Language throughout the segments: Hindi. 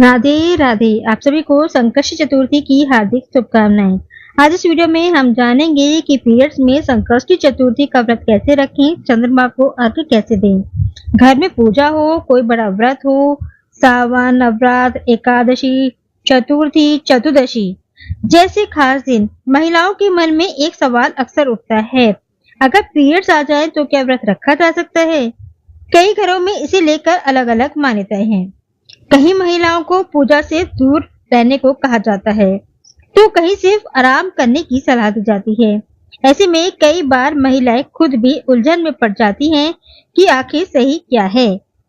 राधे राधे। आप सभी को संकष्टी चतुर्थी की हार्दिक शुभकामनाएं। आज इस वीडियो में हम जानेंगे कि पीरियड्स में संकष्टी चतुर्थी का व्रत कैसे रखें, चंद्रमा को अर्घ्य कैसे दें। घर में पूजा हो, कोई बड़ा व्रत हो, सावन, नवरात्र, एकादशी, चतुर्थी, चतुर्दशी जैसे खास दिन, महिलाओं के मन में एक सवाल अक्सर उठता है, अगर पीरियड्स आ जाए तो क्या व्रत रखा जा सकता है। कई घरों में इसे लेकर अलग अलग मान्यताएं हैं। कहीं महिलाओं को पूजा से दूर रहने को कहा जाता है, तो कहीं सिर्फ आराम करने की सलाह दी जाती है। ऐसे में कई बार महिलाएं खुद भी उलझन में पड़ जाती हैं कि आखिर सही क्या है।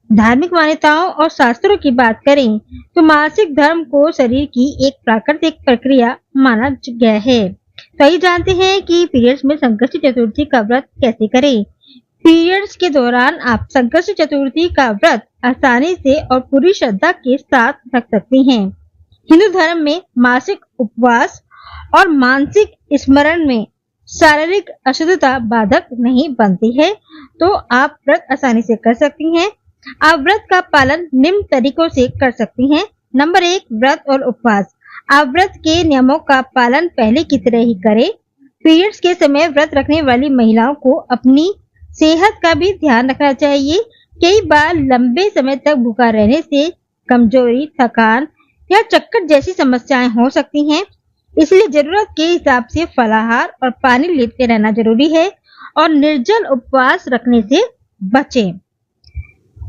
धार्मिक मान्यताओं और शास्त्रों की बात करें तो मासिक धर्म को शरीर की एक प्राकृतिक प्रक्रिया माना गया है। तो आइए जानते हैं कि पीरियड्स में संकष्टी चतुर्थी का व्रत कैसे करें। पीरियड्स के दौरान आप संकष्टी चतुर्थी का व्रत आसानी से और पूरी श्रद्धा के साथ रख सकती हैं। हिंदू धर्म में मासिक उपवास और मानसिक स्मरण में शारीरिक अशुद्धता बाधक नहीं बनती है, तो आप व्रत आसानी से कर सकती हैं। आप व्रत का पालन निम्न तरीकों से कर सकती हैं। नंबर 1, व्रत और उपवास। आप व्रत के नियमों का पालन पहले की तरह ही करें। पीरियड्स के समय व्रत रखने वाली महिलाओं को अपनी सेहत का भी ध्यान रखना चाहिए। कई बार लंबे समय तक भूखा रहने से कमजोरी, थकान या चक्कर जैसी समस्याएं हो सकती हैं। इसलिए जरूरत के हिसाब से फलाहार और पानी लेते रहना जरूरी है और निर्जल उपवास रखने से बचें।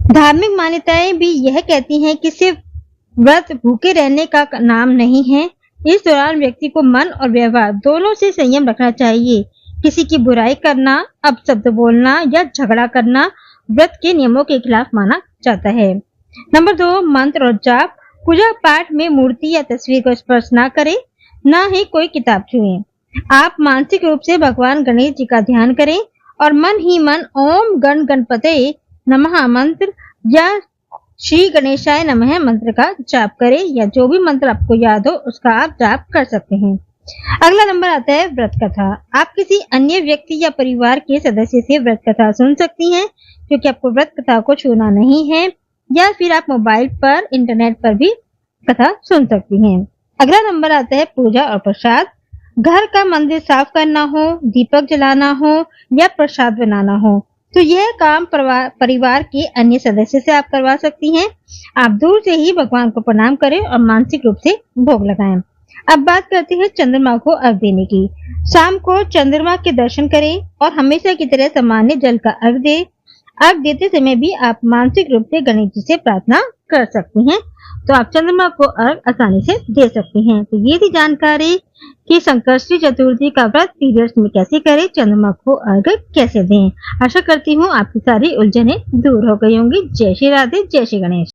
धार्मिक मान्यताएं भी यह कहती हैं कि सिर्फ व्रत भूखे रहने का नाम नहीं है। इस दौरान व्यक्ति को मन और व्यवहार दोनों से संयम रखना चाहिए। किसी की बुराई करना, अपशब्द बोलना या झगड़ा करना व्रत के नियमों के खिलाफ माना जाता है। नंबर 2, मंत्र और जाप। पूजा पाठ में मूर्ति या तस्वीर को स्पर्श न करें, न ही कोई किताब छुएं। आप मानसिक रूप से भगवान गणेश जी का ध्यान करें और मन ही मन ओम गण गणपते नमः मंत्र या श्री गणेशाय नमः मंत्र का जाप करें, या जो भी मंत्र आपको याद हो उसका आप जाप कर सकते हैं। अगला नंबर आता है व्रत कथा। आप किसी अन्य व्यक्ति या परिवार के सदस्य से व्रत कथा सुन सकती हैं, क्योंकि आपको व्रत कथा को छूना नहीं है, या फिर आप मोबाइल पर, इंटरनेट पर भी कथा सुन सकती हैं। अगला नंबर आता है पूजा और प्रसाद। घर का मंदिर साफ करना हो, दीपक जलाना हो या प्रसाद बनाना हो, तो यह काम परिवार के अन्य सदस्य से आप करवा सकती हैं। आप दूर से ही भगवान को प्रणाम करें और मानसिक रूप से भोग लगाएं। अब बात करते हैं चंद्रमा को अर्घ देने की। शाम को चंद्रमा के दर्शन करें और हमेशा की तरह सामान्य जल का अर्घ दें। अर्घ देते समय भी आप मानसिक रूप से गणेश जी से प्रार्थना कर सकती हैं, तो आप चंद्रमा को अर्घ आसानी से दे सकती हैं। तो ये थी जानकारी कि संकष्टी चतुर्थी का व्रत पीरियड्स में कैसे करें, चंद्रमा को अर्घ कैसे दें। आशा करती हूँ आपकी सारी उलझनें दूर हो गई होंगी। जय श्री राधे, जय श्री गणेश।